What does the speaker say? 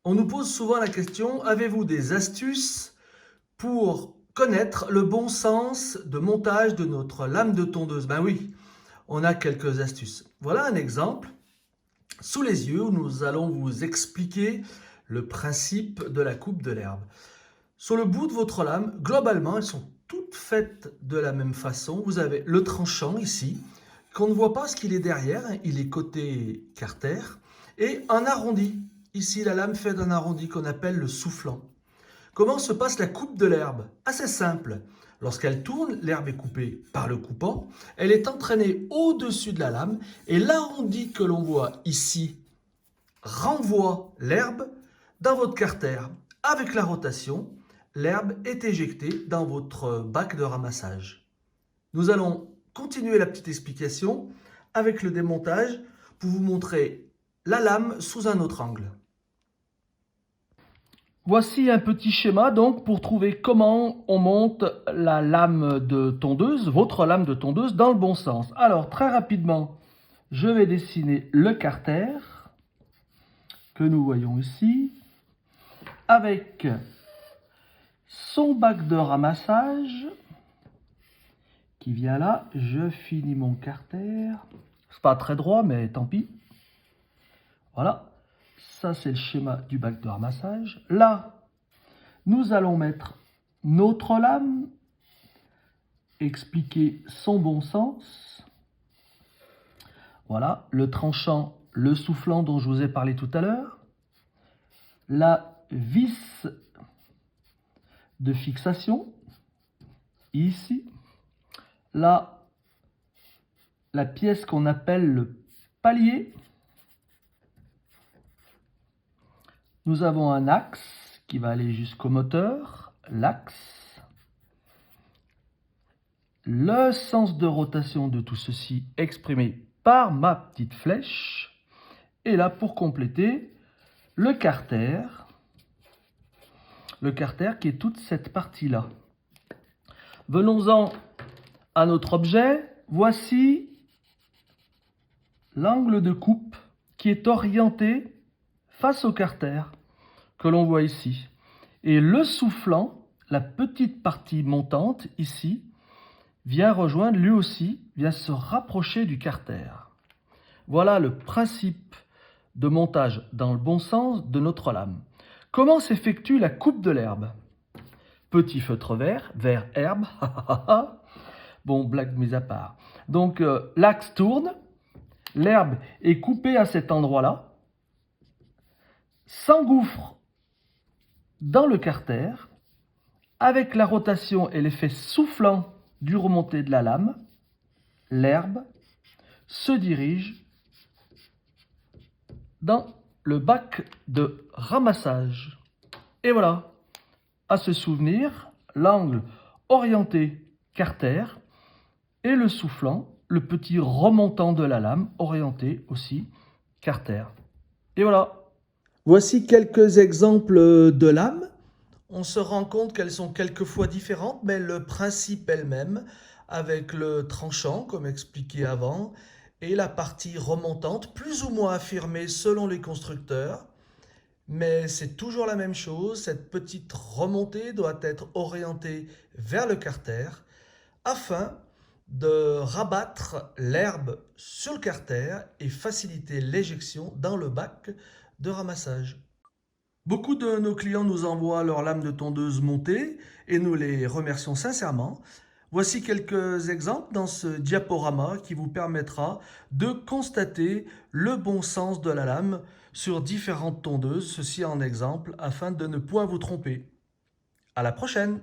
On nous pose souvent la question, avez-vous des astuces pour connaître le bon sens de montage de notre lame de tondeuse? Ben oui, on a quelques astuces. Voilà un exemple sous les yeux où nous allons vous expliquer le principe de la coupe de l'herbe. Sur le bout de votre lame, globalement, elles sont toutes faites de la même façon. Vous avez le tranchant ici, qu'on ne voit pas ce qu'il est derrière, hein, il est côté carter, et un arrondi. Ici, la lame fait d'un arrondi qu'on appelle le soufflant. Comment se passe la coupe de l'herbe? Assez simple. Lorsqu'elle tourne, l'herbe est coupée par le coupant, elle est entraînée au-dessus de la lame, et l'arrondi que l'on voit ici renvoie l'herbe dans votre carter. Avec la rotation, l'herbe est éjectée dans votre bac de ramassage. Nous allons continuer la petite explication avec le démontage pour vous montrer la lame sous un autre angle. Voici un petit schéma donc pour trouver comment on monte la lame de tondeuse, votre lame de tondeuse dans le bon sens. Alors très rapidement, je vais dessiner le carter que nous voyons ici avec son bac de ramassage qui vient là. Je finis mon carter. C'est pas très droit, mais tant pis. Voilà. Ça, c'est le schéma du bac de ramassage. Là, nous allons mettre notre lame, expliquer son bon sens. Voilà, le tranchant, le soufflant dont je vous ai parlé tout à l'heure. La vis de fixation, ici. Là, la pièce qu'on appelle le palier. Nous avons un axe qui va aller jusqu'au moteur, l'axe. Le sens de rotation de tout ceci exprimé par ma petite flèche. Et là, pour compléter, le carter qui est toute cette partie-là. Venons-en à notre objet. Voici l'angle de coupe qui est orienté face au carter que l'on voit ici. Et le soufflant, la petite partie montante ici, vient rejoindre lui aussi, vient se rapprocher du carter. Voilà le principe de montage dans le bon sens de notre lame. Comment s'effectue la coupe de l'herbe? Petit feutre vert, vert herbe, bon, blague mise à part. Donc l'axe tourne, l'herbe est coupée à cet endroit-là, s'engouffre dans le carter, avec la rotation et l'effet soufflant du remonté de la lame, l'herbe se dirige dans le bac de ramassage. Et voilà, à se souvenir, l'angle orienté carter et le soufflant, le petit remontant de la lame orienté aussi carter. Et voilà. Voici quelques exemples de lames. On se rend compte qu'elles sont quelquefois différentes, mais le principe est le même, avec le tranchant, comme expliqué avant, et la partie remontante, plus ou moins affirmée selon les constructeurs. Mais c'est toujours la même chose, cette petite remontée doit être orientée vers le carter, afin de rabattre l'herbe sur le carter et faciliter l'éjection dans le bac de ramassage. Beaucoup de nos clients nous envoient leurs lames de tondeuse montées et nous les remercions sincèrement. Voici quelques exemples dans ce diaporama qui vous permettra de constater le bon sens de la lame sur différentes tondeuses, ceci en exemple afin de ne point vous tromper. À la prochaine!